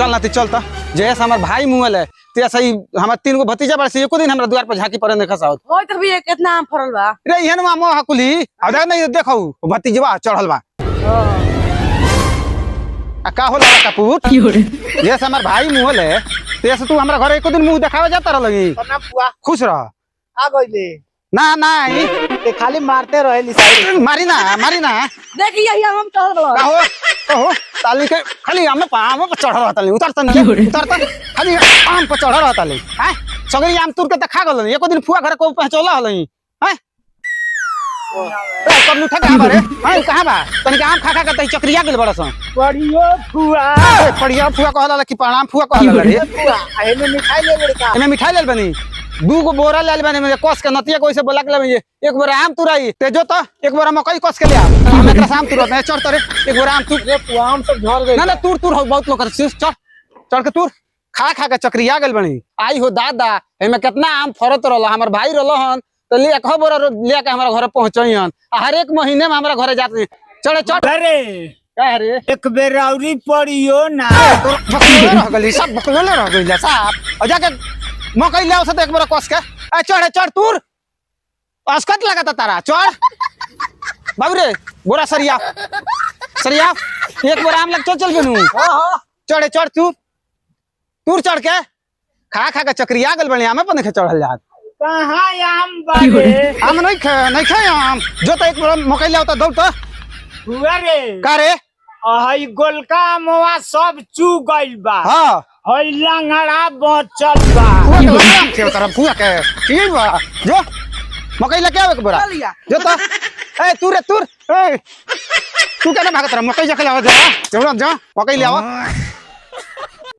चल नाती चल त जैसे हमार भाई मुहल है ते सही हमार 3 गो भतीजा बार से एको दिन हमरा द्वार पर झांकी पर ने खसाओ होय त भी कितना आम फरल बा रे इहन मा मोह कुली आ देख नहीं देखौ भतीजवा चढ़ल बा आ का होला कपूत जैसे हमार भाई मुहल है तेसे तू हमरा घर एको दिन मुंह देखावे जाता रहलगी ना पुआ खुश रह आ गइले ना नहीं ते खाली मारते रहेली साइड मारी ना देखिए यही हम चढ़ल बा कहो ताली के खाली आम पर चढ़ रहा ताली उतर खाली आम पर चढ़ रहा ताली हैं सगरी आम तुर के त खा गलन एको दिन फुआ घर को पहचोला हलई हैं ए कब उठा के बारे हैं कहां बा तनिक आम खा के त चक्रिया गेल बड़स पड़ियो पुआ पड़िया फुआ कहला कि प्रणाम फुआ कहला रे पुआ एमे मिठाई ले बड़े का एमे मिठाई लेल बनी 2 गो बोरा लेल बनी में कस के नतिया कोई से बोला के ले एक बोरा आम तुराई ते जो त एक बोरा मकई कस के ले आ हम एकरा शाम तुरत नहीं चढ़ तरे एक बोरा आम तू रे पुआ आम सब झड़ गइल ना तुर हो बहुत लोग चढ़ के तुर खा के चक्रिया गेल बनी आई हो दादा एमे कितना आम फरत रहल हमर भाई रहल हन तो ले एक बोरा ले के हमरा घर पहुंचई हन हर एक महीने में हमरा घरे जात चढ़ अरे का रे एक बेर औरी पड़ियो ना बकलोले रह गली सब बकलोले रह गइला साहब और जाके मकई ले औसत एक बार कस के ए चढ़ तुर अस्कत लगाता तारा चढ़ बाबू रे बोरा सरिया एक बार आम लग चल बेनू हां चढ़ तू तुर चढ़ के खा के चक्रिया गल बनी आमे पर नहीं चढ़ल जात कहां आम बारे आम नहीं खाए आम जो तो एक बार मकई ले औता दौड़ तो हुआ रे का रे हई गोलका मोवा सब चू गइल बा हां हई लंगड़ा बचल बा फुआ के लगाम थे तरह फुआ के ठीक बा जो मकई लेके आवे के बोरा जो तो ए तुर ए तू केना भागत रह मकई जके ले जा मकई ले आवा